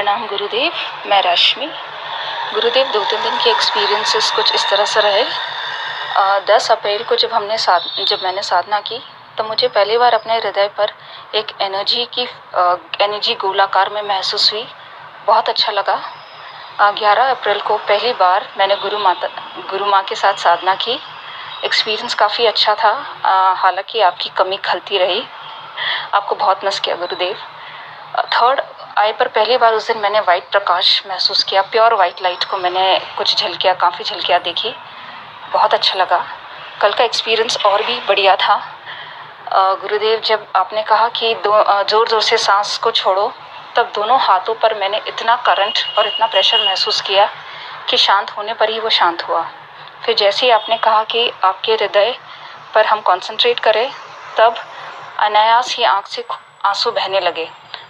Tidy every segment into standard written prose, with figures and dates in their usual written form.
प्रणाम गुरुदेव। मैं रश्मि। गुरुदेव, 2-3 दिन के एक्सपीरियंसेस कुछ इस तरह से रहे। 10 अप्रैल को जब मैंने साधना की तो मुझे पहली बार अपने हृदय पर एक एनर्जी गोलाकार में महसूस हुई। बहुत अच्छा लगा। 11 अप्रैल को पहली बार मैंने गुरु माँ के साथ साधना की। एक्सपीरियंस काफ़ी अच्छा था। हालांकि आपकी कमी खलती रही। आपको बहुत मिस किया गुरुदेव। 3rd आई पर पहली बार उस दिन मैंने वाइट प्रकाश महसूस किया। प्योर वाइट लाइट को मैंने काफ़ी झलकियाँ देखी। बहुत अच्छा लगा। कल का एक्सपीरियंस और भी बढ़िया था। गुरुदेव, जब आपने कहा कि ज़ोर ज़ोर से सांस को छोड़ो, तब दोनों हाथों पर मैंने इतना करंट और इतना प्रेशर महसूस किया कि शांत होने पर ही वो शांत हुआ। फिर जैसे ही आपने कहा कि आपके हृदय पर हम कंसंट्रेट करें, तब अनायास ही आँख से आंसू बहने लगे।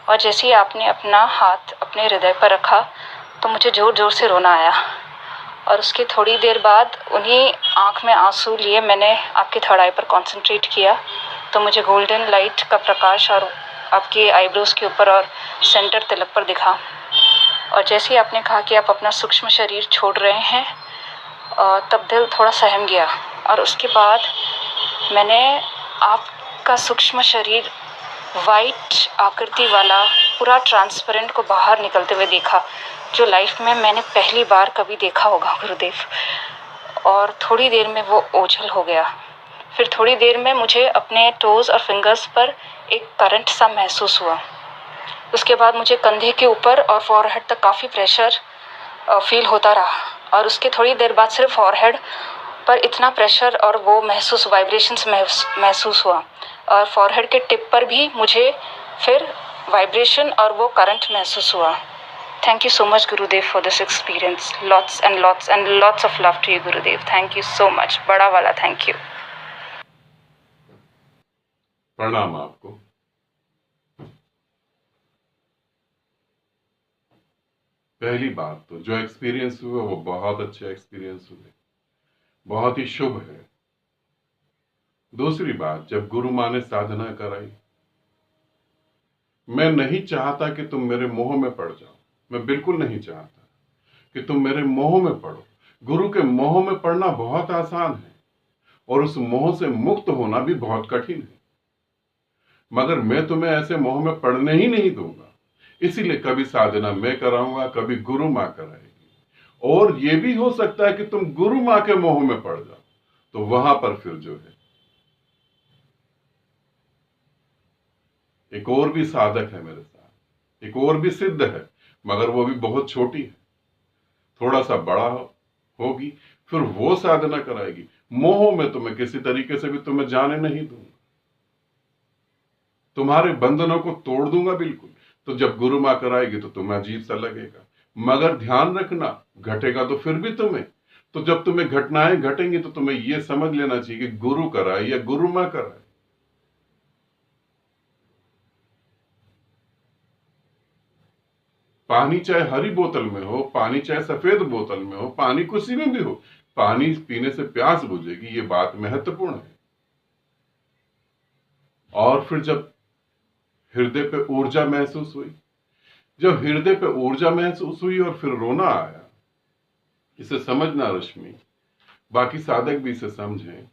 और जैसे ही आपने अपना हाथ अपने हृदय पर रखा तो मुझे ज़ोर ज़ोर से रोना आया। और उसके थोड़ी देर बाद उन्हीं आँख में आंसू लिए मैंने आपके 3rd आई पर कंसंट्रेट किया तो मुझे गोल्डन लाइट का प्रकाश और आपके आईब्रोज के ऊपर और सेंटर तिलक पर दिखा। और जैसे ही आपने कहा कि आप अपना सूक्ष्म शरीर छोड़ रहे हैं, तब दिल थोड़ा सहम गया। और उसके बाद मैंने आपका सूक्ष्म शरीर वाइट आकृति वाला पूरा ट्रांसपेरेंट को बाहर निकलते हुए देखा, जो लाइफ में मैंने पहली बार कभी देखा होगा गुरुदेव। और थोड़ी देर में वो ओझल हो गया। फिर थोड़ी देर में मुझे अपने टोज़ और फिंगर्स पर एक करंट सा महसूस हुआ। उसके बाद मुझे कंधे के ऊपर और फॉरहेड तक काफ़ी प्रेशर फील होता रहा। और उसके थोड़ी देर बाद सिर्फ फॉरहेड पर इतना प्रेशर और वो वाइब्रेशंस महसूस हुआ। और फॉरहेड के टिप पर भी मुझे फिर वाइब्रेशन और वो करंट महसूस हुआ। Thank you so much Gurudev for this experience. Lots and lots of love to you Gurudev. Thank you so much. बड़ा वाला थैंक यू। प्रणाम आपको। पहली बात तो जो एक्सपीरियंस हुए वो बहुत अच्छे एक्सपीरियंस हुए, बहुत ही शुभ है। दूसरी बात, जब गुरु माँ ने साधना कराई, मैं नहीं चाहता कि तुम मेरे मोह में पड़ जाओ। मैं बिल्कुल नहीं चाहता कि तुम मेरे मोह में पड़ो। गुरु के मोह में पड़ना बहुत आसान है और उस मोह से मुक्त होना भी बहुत कठिन है। मगर मैं तुम्हें ऐसे मोह में पड़ने ही नहीं दूंगा। इसीलिए कभी साधना मैं कराऊंगा, कभी गुरु माँ कराएगी। और ये भी हो सकता है कि तुम गुरु माँ के मोह में पड़ जाओ, तो वहां पर फिर जो है एक और भी साधक है मेरे साथ, एक और भी सिद्ध है, मगर वो भी बहुत छोटी है, थोड़ा सा बड़ा होगी, फिर वो साधना कराएगी। मोह में तुम्हें किसी तरीके से भी तुम्हें जाने नहीं दूंगा, तुम्हारे बंधनों को तोड़ दूंगा बिल्कुल। तो जब गुरु माँ कराएगी तो तुम्हें अजीब सा लगेगा, मगर ध्यान रखना, घटेगा तो फिर भी तुम्हें। तो जब तुम्हें घटनाएं घटेंगी तो तुम्हें यह समझ लेना चाहिए कि गुरु कराए या गुरु माँ कराए। पानी चाहे हरी बोतल में हो, पानी चाहे सफेद बोतल में हो, पानी किसी में भी हो, पानी पीने से प्यास बुझेगी, ये बात महत्वपूर्ण है। और फिर जब हृदय पे ऊर्जा महसूस हुई, जब हृदय पे ऊर्जा महसूस हुई और फिर रोना आया, इसे समझना रश्मि, बाकी साधक भी इसे समझें।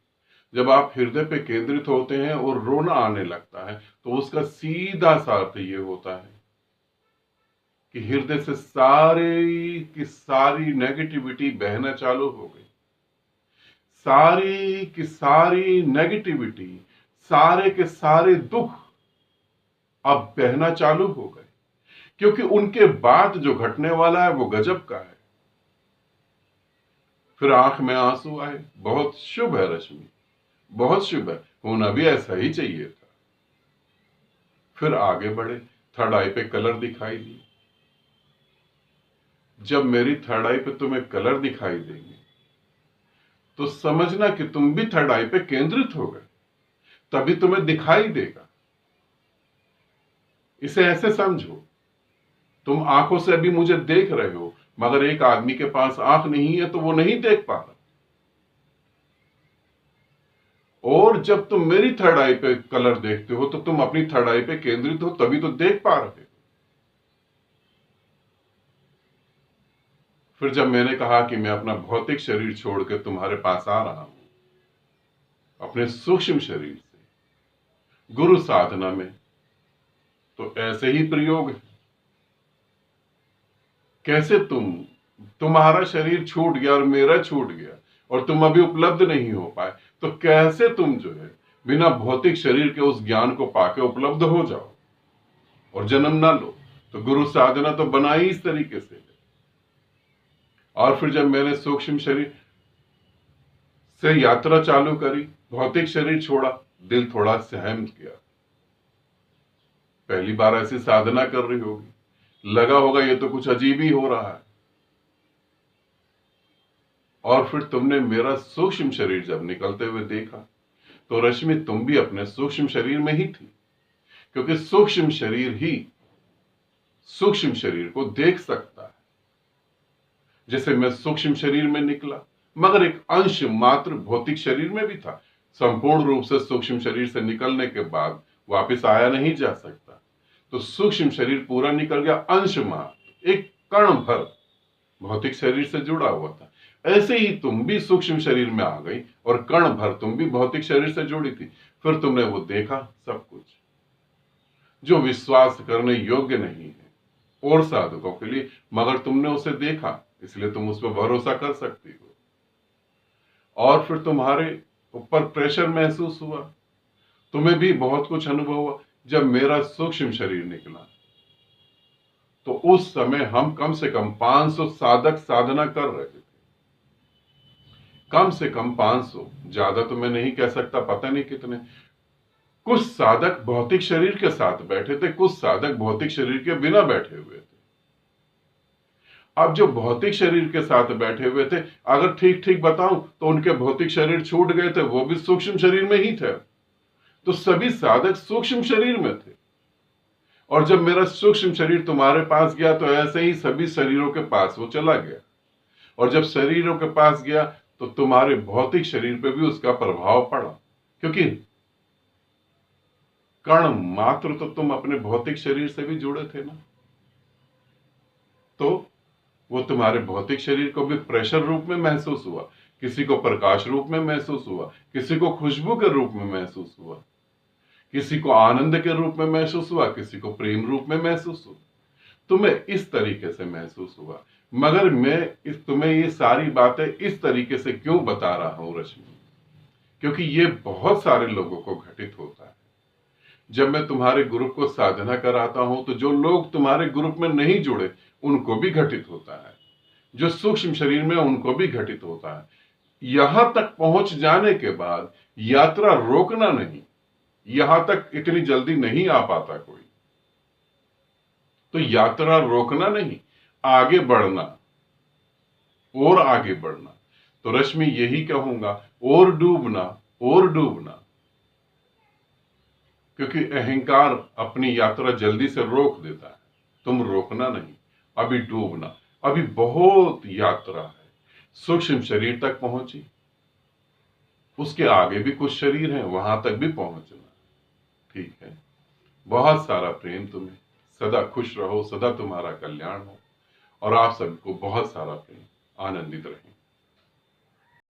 जब आप हृदय पे केंद्रित होते हैं और रोना आने लगता है तो उसका सीधा सा अर्थ ये होता है कि हृदय से सारी की सारी नेगेटिविटी बहना चालू हो गई। सारी की सारी नेगेटिविटी, सारे के सारे दुख अब बहना चालू हो गए, क्योंकि उनके बाद जो घटने वाला है वो गजब का है। फिर आंख में आंसू आए। बहुत शुभ है रश्मि, बहुत शुभ है, होना भी ऐसा ही चाहिए था। फिर आगे बढ़े, 3rd आई पे कलर दिखाई दी। जब मेरी 3rd आई पे तुम्हें कलर दिखाई देंगे तो समझना कि तुम भी 3rd आई पे केंद्रित हो गए, तभी तुम्हें दिखाई देगा। इसे ऐसे समझो, तुम आंखों से अभी मुझे देख रहे हो, मगर एक आदमी के पास आंख नहीं है तो वो नहीं देख पा रहा। और जब तुम मेरी 3rd आई पे कलर देखते हो तो तुम अपनी 3rd आई पे केंद्रित हो, तभी तो देख पा रहे हो। फिर जब मैंने कहा कि मैं अपना भौतिक शरीर छोड़ के तुम्हारे पास आ रहा हूं अपने सूक्ष्म शरीर से गुरु साधना में, तो ऐसे ही प्रयोग है। कैसे तुम्हारा शरीर छूट गया और मेरा छूट गया और तुम अभी उपलब्ध नहीं हो पाए, तो कैसे तुम जो है बिना भौतिक शरीर के उस ज्ञान को पाके उपलब्ध हो जाओ और जन्म ना लो। तो गुरु साधना तो बनाई इस तरीके से है। और फिर जब मैंने सूक्ष्म शरीर से यात्रा चालू करी, भौतिक शरीर छोड़ा, दिल थोड़ा सहम गया। पहली बार ऐसी साधना कर रही होगी, लगा होगा ये तो कुछ अजीब ही हो रहा है। और फिर तुमने मेरा सूक्ष्म शरीर जब निकलते हुए देखा, तो रश्मि तुम भी अपने सूक्ष्म शरीर में ही थी, क्योंकि सूक्ष्म शरीर ही सूक्ष्म शरीर को देख सकता है। जैसे मैं सूक्ष्म शरीर में निकला, मगर एक अंश मात्र भौतिक शरीर में भी था। संपूर्ण रूप से सूक्ष्म शरीर से निकलने के बाद वापस आया नहीं जा सकता। तो सूक्ष्म शरीर पूरा निकल गया, अंश मात्र एक कण भर भौतिक शरीर से जुड़ा हुआ था। ऐसे ही तुम भी सूक्ष्म शरीर में आ गई और कण भर तुम भी भौतिक शरीर से जुड़ी थी। फिर तुमने वो देखा सब कुछ जो विश्वास करने योग्य नहीं है और साधकों के लिए, मगर तुमने उसे देखा, इसलिए तुम उस पर भरोसा कर सकती हो। और फिर तुम्हारे ऊपर प्रेशर महसूस हुआ, तुम्हें भी बहुत कुछ अनुभव हुआ। जब मेरा सूक्ष्म शरीर निकला, तो उस समय हम कम से कम 500 साधक साधना कर रहे थे। कम से कम 500, ज्यादा तो मैं नहीं कह सकता, पता नहीं कितने। कुछ साधक भौतिक शरीर के साथ बैठे थे, कुछ साधक भौतिक शरीर के बिना बैठे हुए थे। अब जो भौतिक शरीर के साथ बैठे हुए थे, अगर ठीक ठीक बताऊं तो उनके भौतिक शरीर छूट गए थे, वो भी सूक्ष्म शरीर में ही थे। तो सभी साधक सूक्ष्म शरीर में थे। और जब मेरा सूक्ष्म शरीर तुम्हारे पास गया, तो ऐसे ही सभी शरीरों के पास वो चला गया। और जब शरीरों के पास गया, तो तुम्हारे भौतिक शरीर पे भी उसका प्रभाव पड़ा, क्योंकि कण मात्र तो तुम अपने भौतिक शरीर से भी जुड़े थे ना। तो वो तुम्हारे भौतिक शरीर को भी प्रेशर रूप में महसूस हुआ, किसी को प्रकाश रूप में महसूस हुआ, किसी को खुशबू के रूप में महसूस हुआ, किसी को आनंद के रूप में महसूस हुआ, किसी को प्रेम रूप में महसूस हुआ। तुम्हें इस तरीके से महसूस हुआ। मगर मैं तुम्हें ये सारी बातें इस तरीके से क्यों बता रहा हूं रश्मि, क्योंकि ये बहुत सारे लोगों को घटित होता है। जब मैं तुम्हारे ग्रुप को साधना कराता हूं, तो जो लोग तुम्हारे ग्रुप में नहीं जुड़े उनको भी घटित होता है, जो सूक्ष्म शरीर में उनको भी घटित होता है। यहां तक पहुंच जाने के बाद यात्रा रोकना नहीं, यहां तक इतनी जल्दी नहीं आ पाता कोई। तो यात्रा रोकना नहीं, आगे बढ़ना और आगे बढ़ना। तो रश्मि यही कहूंगा, और डूबना और डूबना, क्योंकि अहंकार अपनी यात्रा जल्दी से रोक देता है। तुम रोकना नहीं, अभी डूबना। अभी बहुत यात्रा है, सूक्ष्म शरीर तक पहुंची, उसके आगे भी कुछ शरीर हैं, वहां तक भी पहुंचना। ठीक है, बहुत सारा प्रेम तुम्हें। सदा खुश रहो, सदा तुम्हारा कल्याण हो, और आप सबको बहुत सारा प्रेम। आनंदित रहें।